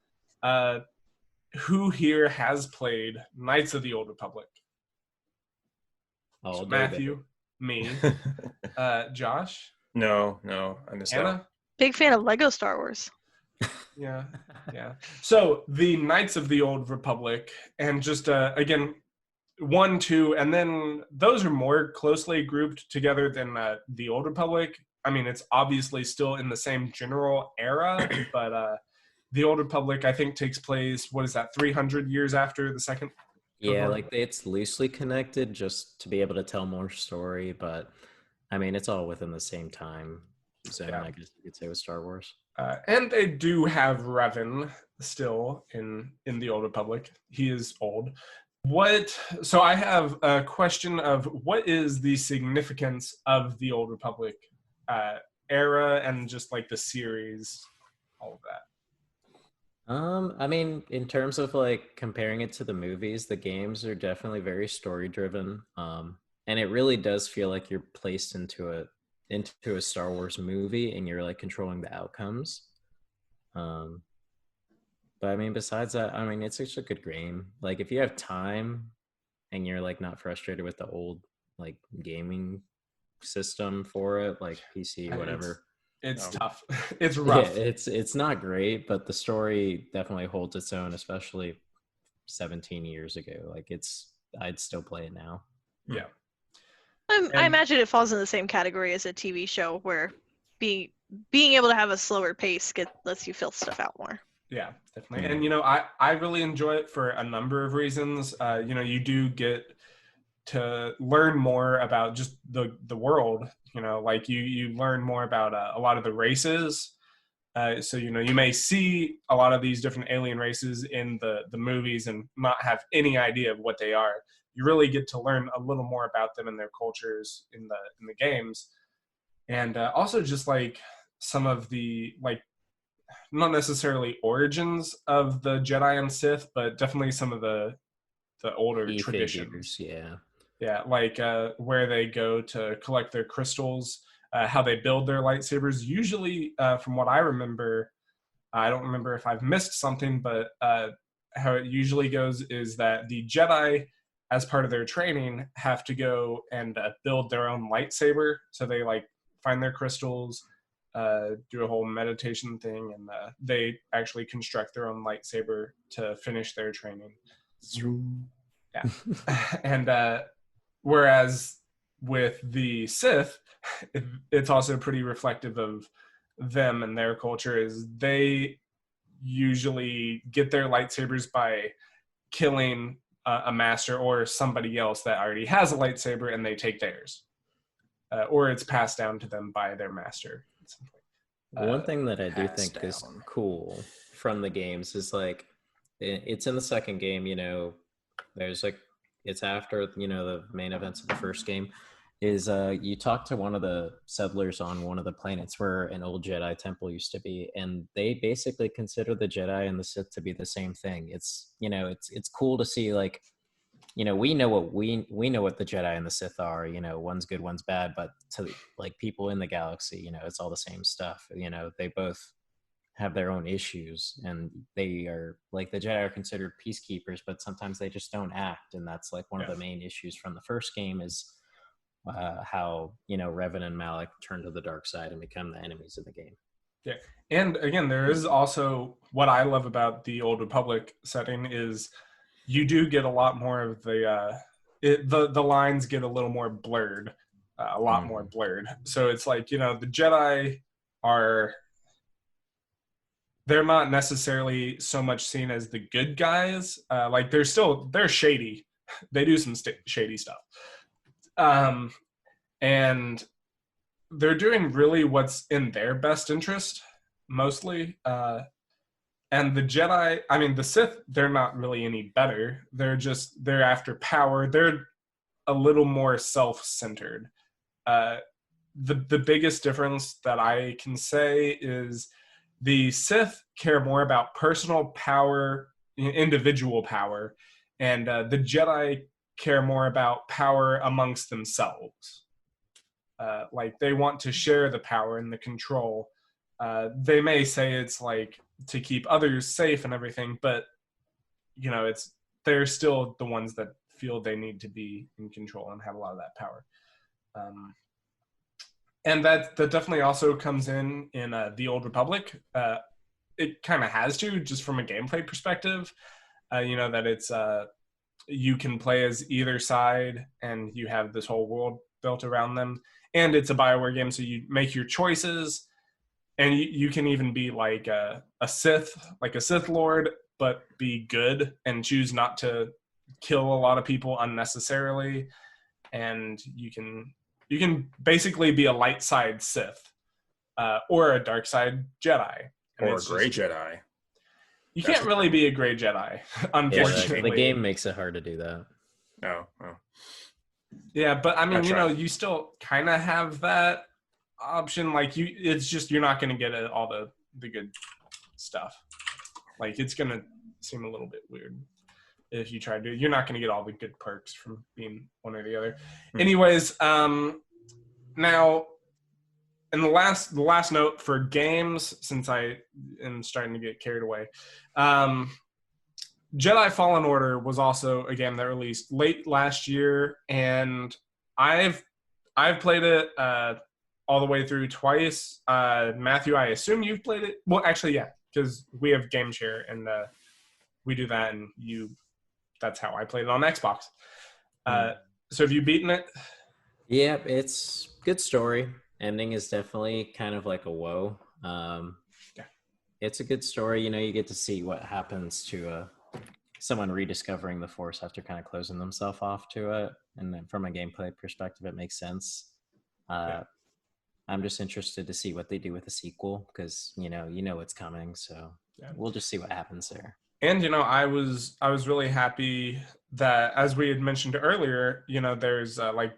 Who here has played Knights of the Old Republic? Oh, So Matthew, me, Josh. No, I missed Anna. out. Big fan of Lego Star Wars. Yeah. So the Knights of the Old Republic, and just again, 1, 2, and then those are more closely grouped together than the Old Republic. I mean, it's obviously still in the same general era, but the Old Republic, I think, takes place, 300 years after the second? Yeah, like it's loosely connected just to be able to tell more story, but I mean, it's all within the same time zone, I guess you could say, with Star Wars. And they do have Revan still in the Old Republic. He is old. So I have a question of what is the significance of the Old Republic era and just like the series, all of that? I mean, in terms of like comparing it to the movies, the games are definitely very story driven. And it really does feel like you're placed into a Star Wars movie and you're like controlling the outcomes. But I mean, besides that, I mean, it's just a good game. Like if you have time and you're like not frustrated with the old like gaming system for it, like PC, whatever. It's tough. It's rough. Yeah, it's not great, but the story definitely holds its own, especially 17 years ago. Like I'd still play it now. Yeah. I imagine it falls in the same category as a TV show where being able to have a slower pace lets you feel stuff out more. Yeah, definitely. And, I really enjoy it for a number of reasons. You do get to learn more about just the world, like you learn more about a lot of the races. So, you may see a lot of these different alien races in the movies and not have any idea of what they are. You really get to learn a little more about them and their cultures in the games. And also just like some of the, like, not necessarily origins of the Jedi and Sith, but definitely some of the older traditions. Figures, yeah, like where they go to collect their crystals, how they build their lightsabers. Usually, from what I remember, I don't remember if I've missed something, but how it usually goes is that the Jedi, as part of their training, have to go and build their own lightsaber. So they like find their crystals, do a whole meditation thing, and they actually construct their own lightsaber to finish their training. Yeah. And whereas with the Sith, it's also pretty reflective of them and their culture, is they usually get their lightsabers by killing a master or somebody else that already has a lightsaber, and they take theirs. Or it's passed down to them by their master. One thing that I do think is cool from the games is like, it's in the second game, there's like, it's after, the main events of the first game, is you talk to one of the settlers on one of the planets where an old Jedi temple used to be, and they basically consider the Jedi and the Sith to be the same thing. It's, it's cool to see, like, we know what the Jedi and the Sith are, one's good, one's bad, but to like people in the galaxy, it's all the same stuff. They both have their own issues, and they are like, the Jedi are considered peacekeepers, but sometimes they just don't act. And that's like one of the main issues from the first game is how, Revan and Malak turn to the dark side and become the enemies of the game. Yeah. And again, there is also what I love about the Old Republic setting is you do get a lot more of the lines get a little more blurred, more blurred. So it's like, the Jedi they're not necessarily so much seen as the good guys. Like they're shady. They do some shady stuff. And they're doing really what's in their best interest, mostly. And the Jedi, I mean, the Sith, they're not really any better. They're after power. They're a little more self-centered. the biggest difference that I can say is the Sith care more about personal power, individual power, and the Jedi care more about power amongst themselves. Like they want to share the power and the control. They may say it's like to keep others safe and everything, but they're still the ones that feel they need to be in control and have a lot of that power. And that definitely also comes in the Old Republic. It kind of has to, just from a gameplay perspective. That it's you can play as either side, and you have this whole world built around them. And it's a BioWare game, so you make your choices, and you can even be like a Sith Lord, but be good and choose not to kill a lot of people unnecessarily. And you can basically be a light side Sith or a dark side Jedi. Or a gray Jedi. You can't really be a gray Jedi, unfortunately. The game makes it hard to do that. Oh. Yeah, but I mean, you still kind of have that option. Like it's just you're not going to get all the good stuff. Like it's going to seem a little bit weird if you try to. You're not going to get all the good perks from being one or the other. Anyways, now, and the last note for games, since I am starting to get carried away, Jedi Fallen Order was also a game that released late last year, and I've played it all the way through twice. Matthew, I assume you've played it. Well, actually, yeah, because we have Game Share, and we do that, and that's how I played it on Xbox. So have you beaten it? Yeah, it's good story. Ending is definitely kind of like a whoa. It's a good story. You get to see what happens to someone rediscovering the Force after kind of closing themselves off to it. And then from a gameplay perspective, it makes sense. I'm just interested to see what they do with the sequel because, you know what's coming. So we'll just see what happens there. And, I was really happy that, as we had mentioned earlier, there's like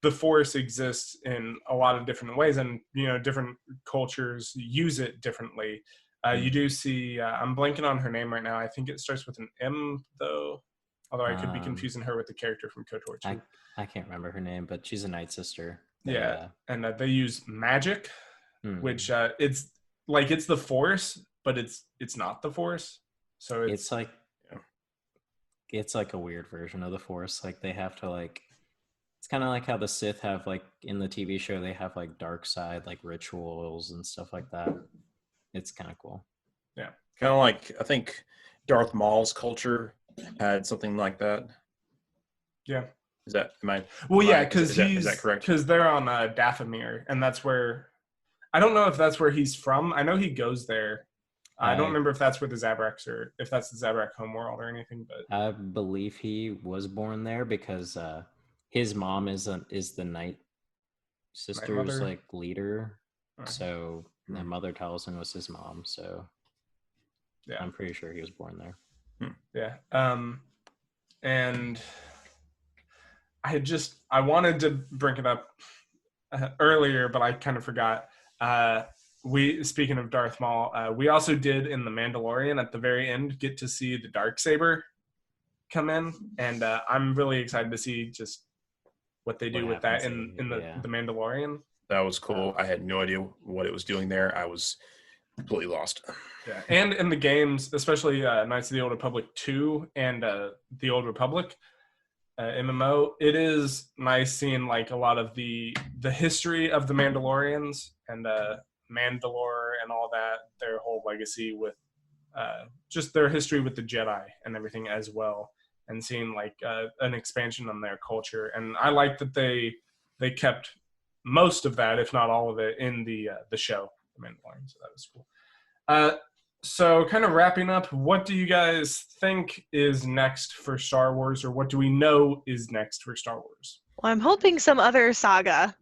the Force exists in a lot of different ways, and, different cultures use it differently. You do see, I'm blanking on her name right now. I think it starts with an M, though, although I could be confusing her with the character from KOTOR 2. I can't remember her name, but she's a Night Sister. And they use magic, which it's like it's the Force, but it's not the Force. So it's like it's like a weird version of the Force. Like they have to it's kind of like how the Sith have in the TV show they have dark side rituals and stuff like that. It's kind of cool. Yeah, kind of like I think Darth Maul's culture had something like that. Yeah. Is that because is that correct? Because they're on Dathomir, and that's where I don't know if that's where he's from. I know he goes there. I don't remember if that's where the Zabraks or if that's the Zabrak homeworld or anything, but I believe he was born there because his mom is the Night Sisters leader. Right. So the Mother Taliesin was his mom. So yeah, I'm pretty sure he was born there. Yeah. And I wanted to bring it up earlier, but I kind of forgot. Speaking of Darth Maul, we also did in The Mandalorian at the very end get to see the Darksaber come in, and I'm really excited to see just what they do with that in the Mandalorian. That was cool. I had no idea what it was doing there. I was completely lost. Yeah, and in the games, especially Knights of the Old Republic 2 and the Old Republic MMO, it is nice seeing a lot of the history of the Mandalorians and Mandalore and all that, their whole legacy with just their history with the Jedi and everything as well, and seeing an expansion on their culture. And I like that they kept most of that, if not all of it, in the show, The Mandalorian. So that was cool. So kind of wrapping up, what do you guys think is next for Star Wars, or what do we know is next for Star Wars? Well, I'm hoping some other saga.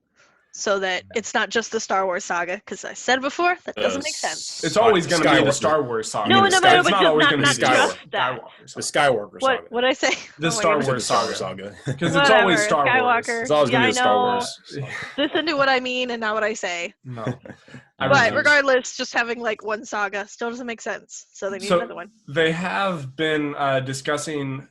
so that it's not just the Star Wars saga. Because I said before, that doesn't make sense. It's always going to be the Skywalker- Star Wars saga. No, It's but not just always not going to be just the that. The Skywalker Skywalker What saga. what I say? The Oh my Star goodness. Wars Star Wars saga. saga. Because it's always Whatever, Star Skywalker. Wars. It's always Yeah, gonna I be the Star know. Wars. Listen to what I mean and not what I say. No. I But remember- regardless, just having like one saga still doesn't make sense. So they need So- another one. They have been discussing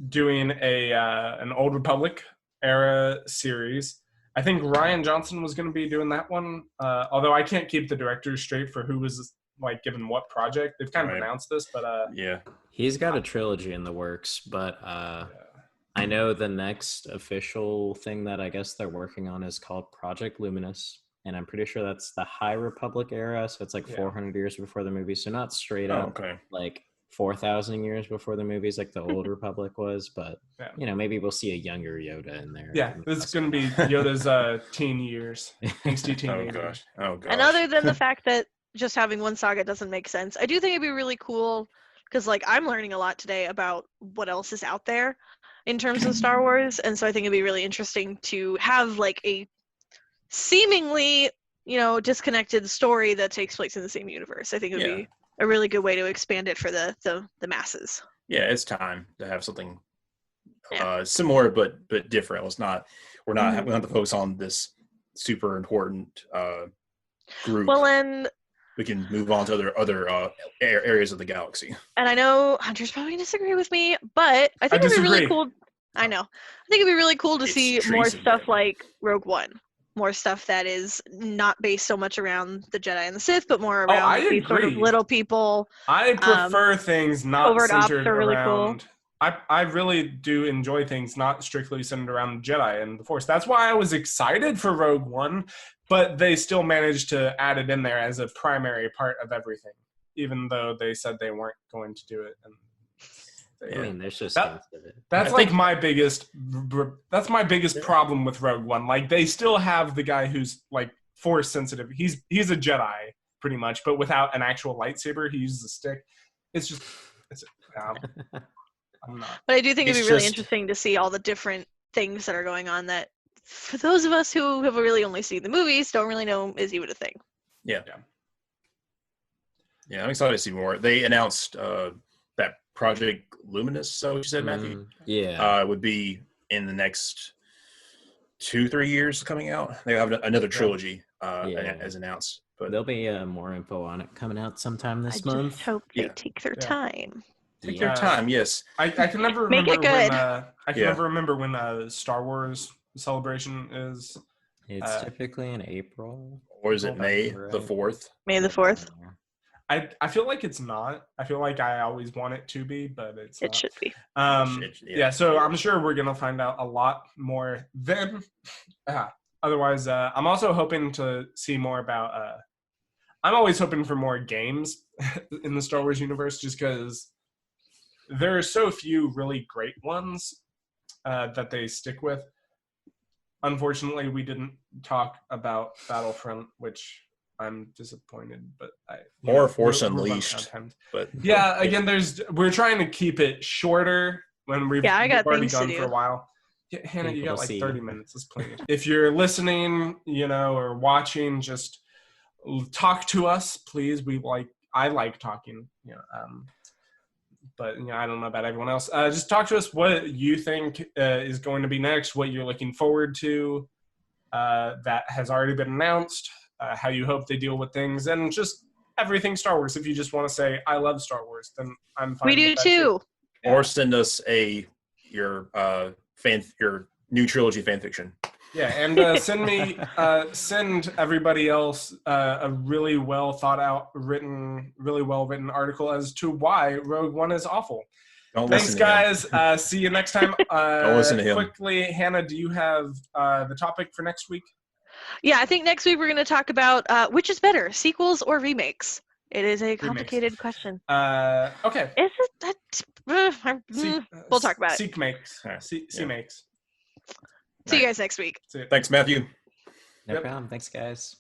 doing an Old Republic era series. I think Ryan Johnson was going to be doing that one, although I can't keep the directors straight for who was like given what project. They've kind of Right. announced this, but Yeah. He's got a trilogy in the works, but I know the next official thing that I guess they're working on is called Project Luminous, and I'm pretty sure that's the High Republic era, so it's like Yeah. 400 years before the movie, so not straight Oh, up okay. like 4,000 years before the movies like the Old Republic was, but Yeah. you know, maybe we'll see a younger Yoda in there. yeah, this is going to be Yoda's teen years, angsty Oh teenage gosh. years. Oh gosh. And other than the fact that just having one saga doesn't make sense, I do think it'd be really cool because like I'm learning a lot today about what else is out there in terms of Star Wars, and so I think it'd be really interesting to have like a seemingly, disconnected story that takes place in the same universe. I think it would Yeah. be a really good way to expand it for the masses. Yeah, it's time to have something Yeah. similar but different. It's not. We're not. Mhm. We don't have to focus on this super important group. Well, and We can move on to other areas of the galaxy. I know Hunter's probably gonna disagree with me, but I think it'd be really disagree. cool. I know. I think it'd be really cool to It's see more treason, stuff man. like Rogue One. More stuff that is not based so much around the Jedi and the Sith, but more Oh, around I these sort of agree. little people. I prefer things not covert ops centered are really cool. around. I really do enjoy things not strictly centered around the Jedi and the Force. That's why I was excited for Rogue One, but they still managed to add it in there as a primary part of everything, even though they said they weren't going to do it. And I mean, there's just That- hints of it. that's I like think- my biggest. That's my biggest problem with Rogue One. Like they still have the guy who's like Force sensitive. He's a Jedi pretty much, but without an actual lightsaber, he uses a stick. It's I'm not. But I do think it'd It's be really just- interesting to see all the different things that are going on that, for those of us who have really only seen the movies, don't really know is even a thing. Yeah, I'm excited to see more. They announced that Project Luminous. So you said, Matthew, Yeah. would be in the next 2-3 years coming out. They have another trilogy Yeah. as announced. But There'll be more info on it coming out sometime this I month. just hope they Yeah. take their Yeah. time. take Yeah. their time. Yes. I can never Make remember it good. when I can Yeah. never remember when Star Wars Celebration is. It's typically in April. Or is it If I May remember the right. 4th? May the 4th. I feel like it's not. I feel like I always want it to be, but it's It not. should be. Yeah, so I'm sure we're gonna find out a lot more then. Otherwise, I'm also hoping to see more about. I'm always hoping for more games in the Star Wars universe, just because there are so few really great ones that they stick with. Unfortunately, we didn't talk about Battlefront, which I'm disappointed, but Or Force we're running Unleashed. out of time. But Yeah, again, we're trying to keep it shorter when we've Yeah, I got we've already things to gone do. for a while. Yeah, Hannah, you People got like to see. 30 minutes. That's plenty. If you're listening, or watching, just talk to us, please. I like talking. But I don't know about everyone else. Just talk to us what you think is going to be next, what you're looking forward to that has already been announced, how you hope they deal with things, and just everything Star Wars. If you just want to say I love Star Wars, then I'm fine. We do with that too. or send us your new trilogy fan fiction. Yeah, and send everybody else a really well thought out, really well written article as to why Rogue One is awful. Don't Thanks, listen to him. guys. See you next time. Don't listen to him. Quickly, Hannah, do you have the topic for next week? Yeah, I think next week we're going to talk about which is better, sequels or remakes. It is a complicated question. Okay. Is it that? We'll talk about it. Seek makes. Yeah. See Yeah. makes. See you guys next week. See ya. Thanks, Matthew. No Yep. problem. Thanks, guys.